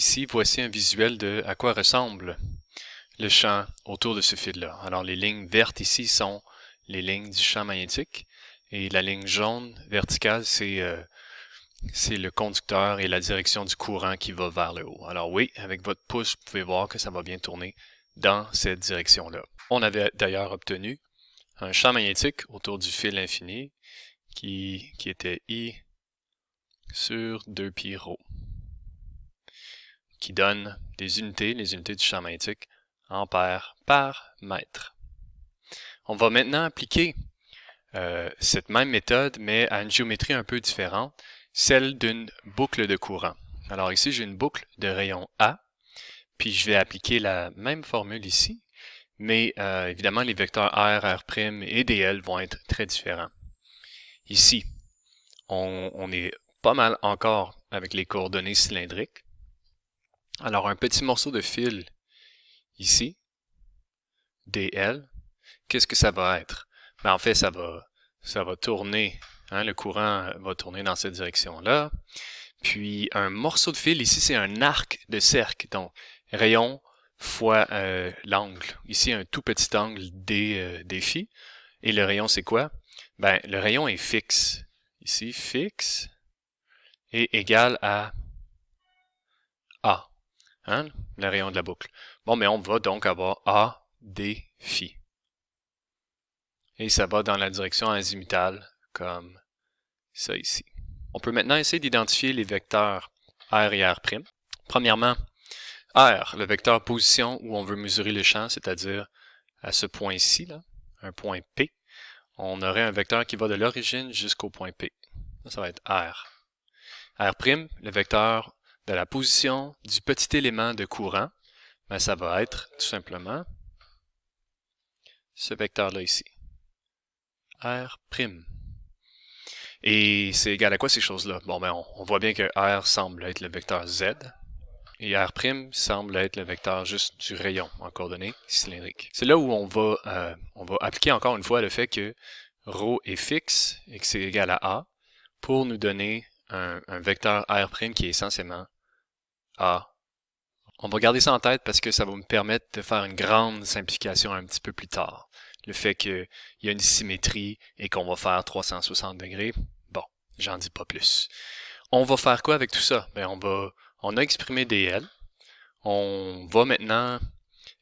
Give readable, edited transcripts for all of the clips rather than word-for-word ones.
Ici, voici un visuel de à quoi ressemble le champ autour de ce fil-là. Alors, les lignes vertes ici sont les lignes du champ magnétique et la ligne jaune verticale, c'est le conducteur et la direction du courant qui va vers le haut. Alors oui, avec votre pouce, vous pouvez voir que ça va bien tourner dans cette direction-là. On avait d'ailleurs obtenu un champ magnétique autour du fil infini qui était I sur 2π ρ, qui donne les unités du champ magnétique, ampères par mètre. On va maintenant appliquer cette même méthode, mais à une géométrie un peu différente, celle d'une boucle de courant. Alors ici, j'ai une boucle de rayon A, puis je vais appliquer la même formule ici, mais évidemment, les vecteurs R, R' et dl vont être très différents. Ici, on est pas mal encore avec les coordonnées cylindriques. Alors, un petit morceau de fil ici, dl, qu'est-ce que ça va être? Ben, en fait, ça va tourner, hein, le courant va tourner dans cette direction-là. Puis, un morceau de fil, ici, c'est un arc de cercle. Donc, rayon fois l'angle. Ici, un tout petit angle des phi. Et le rayon, c'est quoi? Ben, le rayon est fixe. Ici, fixe est égal à A. Hein? Le rayon de la boucle. Bon, mais on va donc avoir A des phi. Et ça va dans la direction azimutale, comme ça ici. On peut maintenant essayer d'identifier les vecteurs R et R'. Premièrement, R, le vecteur position où on veut mesurer le champ, c'est-à-dire à ce point-ci, là, un point P, on aurait un vecteur qui va de l'origine jusqu'au point P. Ça va être R. R', le vecteur de la position du petit élément de courant, ben ça va être tout simplement ce vecteur-là ici. R'. Et c'est égal à quoi ces choses-là? Bon, ben on voit bien que R semble être le vecteur Z, et R' semble être le vecteur juste du rayon en coordonnées cylindriques. C'est là où on va appliquer encore une fois le fait que ρ est fixe et que c'est égal à A pour nous donner un vecteur R' qui est essentiellement A. On va garder ça en tête parce que ça va me permettre de faire une grande simplification un petit peu plus tard. Le fait qu'il y a une symétrie et qu'on va faire 360 degrés, bon, j'en dis pas plus. On va faire quoi avec tout ça? Ben, on a exprimé dl. On va maintenant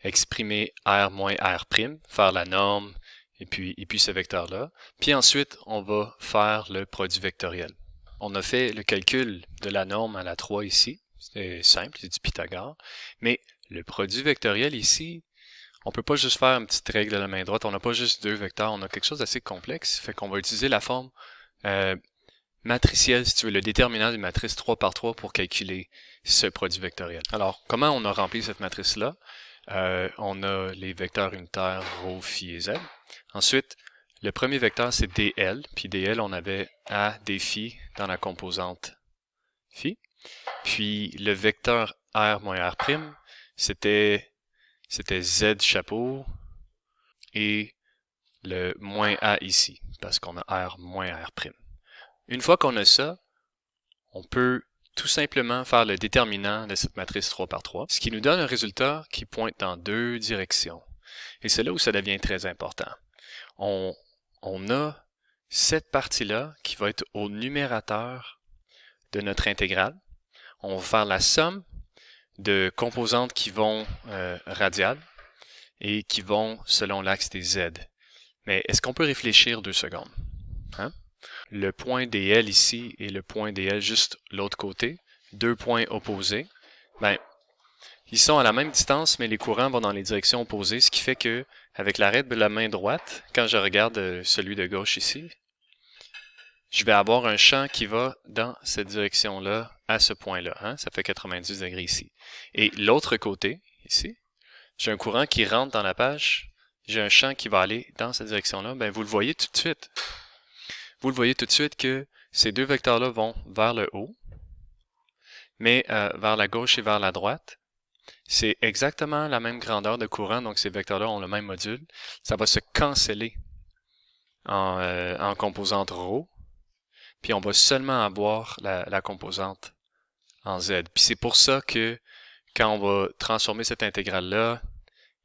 exprimer R moins R', faire la norme, et puis ce vecteur-là. Puis ensuite, on va faire le produit vectoriel. On a fait le calcul de la norme à la 3 ici. C'est simple, c'est du Pythagore. Mais le produit vectoriel ici, on peut pas juste faire une petite règle de la main droite. On n'a pas juste deux vecteurs, on a quelque chose d'assez complexe. Fait qu'on va utiliser la forme matricielle, si tu veux, le déterminant d'une matrice 3 par 3 pour calculer ce produit vectoriel. Alors, comment on a rempli cette matrice-là? On a les vecteurs unitaires ρ, phi et z. Ensuite, le premier vecteur, c'est dl. Puis dl, on avait A des phi dans la composante phi. Puis le vecteur R moins R', c'était Z chapeau et le moins A ici, parce qu'on a R moins R'. Une fois qu'on a ça, on peut tout simplement faire le déterminant de cette matrice 3 par 3, ce qui nous donne un résultat qui pointe dans deux directions. Et c'est là où ça devient très important. On a cette partie-là qui va être au numérateur de notre intégrale. On va faire la somme de composantes qui vont radiales et qui vont selon l'axe des Z. Mais est-ce qu'on peut réfléchir 2 secondes? Hein? Le point dl ici et le point dl juste l'autre côté, deux points opposés, ben, ils sont à la même distance, mais les courants vont dans les directions opposées, ce qui fait que, avec l'arrêt de la main droite, quand je regarde celui de gauche ici, je vais avoir un champ qui va dans cette direction-là, à ce point-là. Hein? Ça fait 90 degrés ici. Et l'autre côté, ici, j'ai un courant qui rentre dans la page, j'ai un champ qui va aller dans cette direction-là. Ben, vous le voyez tout de suite. Vous le voyez tout de suite que ces deux vecteurs-là vont vers le haut, mais vers la gauche et vers la droite. C'est exactement la même grandeur de courant, donc ces vecteurs-là ont le même module. Ça va se canceller en composante ρ, puis on va seulement avoir la composante en z. Puis c'est pour ça que quand on va transformer cette intégrale-là,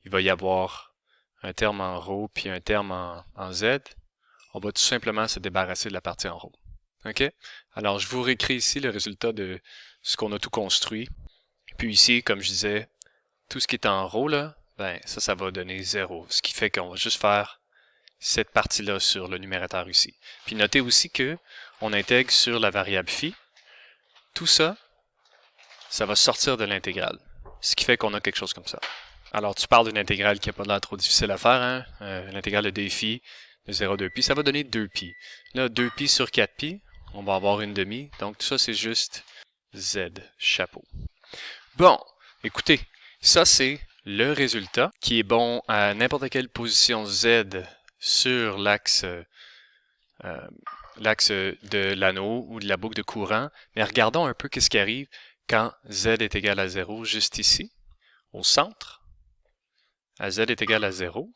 il va y avoir un terme en ρ puis un terme en z. On va tout simplement se débarrasser de la partie en ρ. OK? Alors, je vous réécris ici le résultat de ce qu'on a tout construit. Puis ici, comme je disais, tout ce qui est en ρ, là, ben ça va donner 0. Ce qui fait qu'on va juste faire cette partie-là sur le numérateur ici. Puis notez aussi que on intègre sur la variable phi. Tout ça, ça va sortir de l'intégrale. Ce qui fait qu'on a quelque chose comme ça. Alors, tu parles d'une intégrale qui n'a pas l'air trop difficile à faire, hein? L'intégrale de d phi de 0 à 2π, ça va donner 2π. Là, 2π sur 4π, on va avoir une demi. Donc, tout ça, c'est juste z, chapeau. Bon, écoutez, ça, c'est le résultat qui est bon à n'importe quelle position z sur l'axe de l'anneau ou de la boucle de courant. Mais regardons un peu ce qui arrive quand z est égal à 0, juste ici, au centre. À z est égal à 0.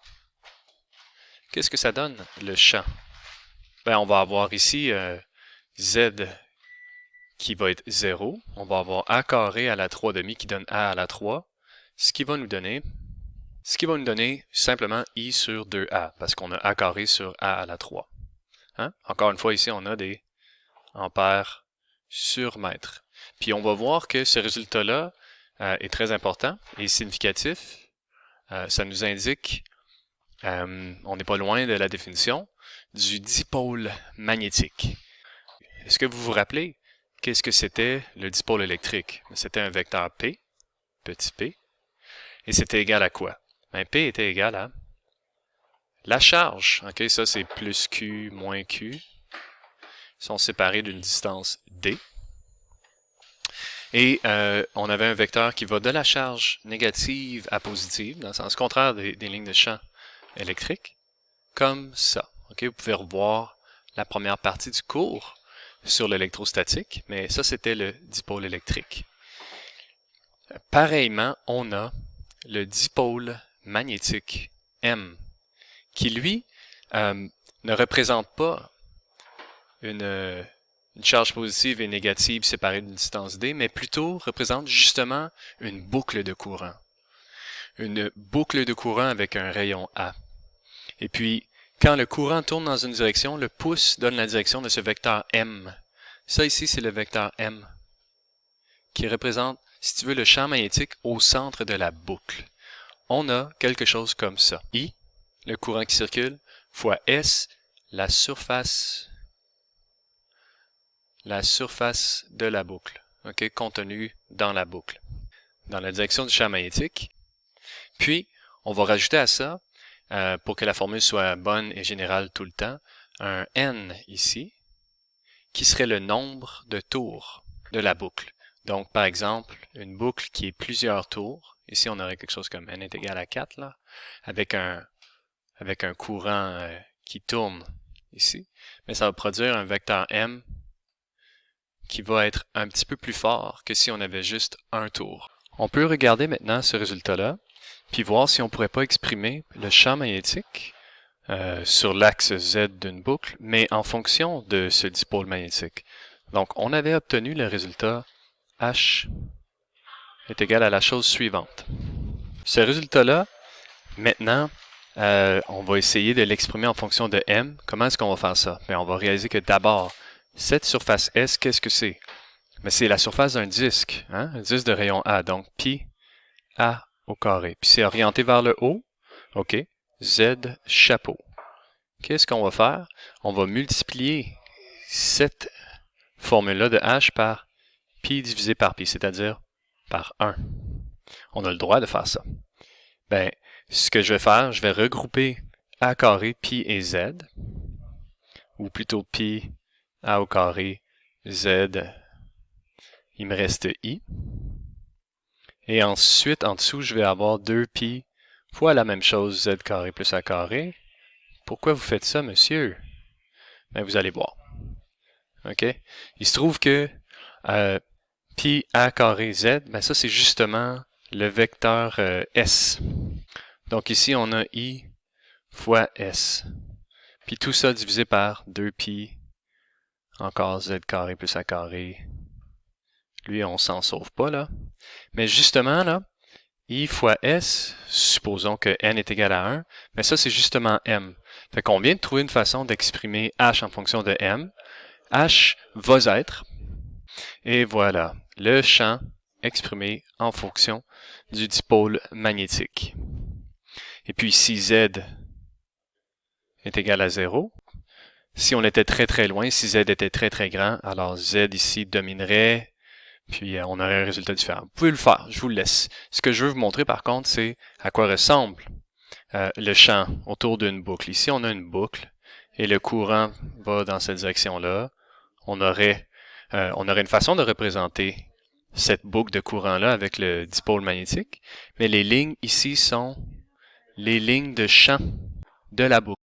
Qu'est-ce que ça donne, le champ? Ben, on va avoir ici z qui va être 0. On va avoir a carré à la 3/2 qui donne a à la 3. Ce qui va nous donner simplement i sur 2a, parce qu'on a a carré sur a à la 3. Hein? Encore une fois, ici, on a des ampères sur mètre. Puis on va voir que ce résultat-là est très important et significatif. Ça nous indique, on n'est pas loin de la définition, du dipôle magnétique. Est-ce que vous vous rappelez qu'est-ce que c'était le dipôle électrique? C'était un vecteur P, petit p, et c'était égal à quoi? Ben, P était égal à la charge. OK, ça c'est plus Q moins Q. Ils sont séparés d'une distance D. Et on avait un vecteur qui va de la charge négative à positive, dans le sens contraire des lignes de champ électriques, comme ça. OK, vous pouvez revoir la première partie du cours sur l'électrostatique, mais ça c'était le dipôle électrique. Pareillement, on a le dipôle magnétique M, qui lui ne représente pas une charge positive et négative séparée d'une distance d, mais plutôt représente justement une boucle de courant. Une boucle de courant avec un rayon A. Et puis, quand le courant tourne dans une direction, le pouce donne la direction de ce vecteur M. Ça ici, c'est le vecteur M, qui représente, si tu veux, le champ magnétique au centre de la boucle. On a quelque chose comme ça. I, le courant qui circule, fois S, la surface de la boucle, okay, contenue dans la boucle, dans la direction du champ magnétique. Puis, on va rajouter à ça, pour que la formule soit bonne et générale tout le temps, un N ici, qui serait le nombre de tours de la boucle. Donc, par exemple, une boucle qui est plusieurs tours, ici on aurait quelque chose comme N est égal à 4, là, avec un courant qui tourne ici, mais ça va produire un vecteur M qui va être un petit peu plus fort que si on avait juste un tour. On peut regarder maintenant ce résultat-là, puis voir si on ne pourrait pas exprimer le champ magnétique sur l'axe Z d'une boucle, mais en fonction de ce dipôle magnétique. Donc, on avait obtenu le résultat H est égal à la chose suivante. Ce résultat-là, maintenant, on va essayer de l'exprimer en fonction de M. Comment est-ce qu'on va faire ça? Bien, on va réaliser que d'abord, cette surface S, qu'est-ce que c'est? Mais c'est la surface d'un disque, hein? Un disque de rayon A, donc pi A au carré. Puis c'est orienté vers le haut, OK, Z chapeau. Qu'est-ce qu'on va faire? On va multiplier cette formule-là de H par pi divisé par pi, c'est-à-dire par 1. On a le droit de faire ça. Ben, ce que je vais faire, je vais regrouper A carré, pi et Z, ou plutôt pi A au carré, Z, il me reste I. Et ensuite, en dessous, je vais avoir 2pi fois la même chose, Z carré plus A carré. Pourquoi vous faites ça, monsieur? Ben, vous allez voir. OK? Il se trouve que pi A carré Z, ben ça, c'est justement le vecteur S. Donc ici, on a I fois S. Puis tout ça divisé par 2pi encore Z carré plus A carré. Lui, on s'en sauve pas, là. Mais justement, là, I fois S, supposons que N est égal à 1, mais ça, c'est justement M. Fait qu'on vient de trouver une façon d'exprimer H en fonction de M. H va être, et voilà, le champ exprimé en fonction du dipôle magnétique. Et puis, si Z est égal à 0, si on était très très loin, si Z était très très grand, alors Z ici dominerait, puis on aurait un résultat différent. Vous pouvez le faire, je vous le laisse. Ce que je veux vous montrer par contre, c'est à quoi ressemble le champ autour d'une boucle. Ici, on a une boucle, et le courant va dans cette direction-là. On aurait une façon de représenter cette boucle de courant-là avec le dipôle magnétique, mais les lignes ici sont les lignes de champ de la boucle.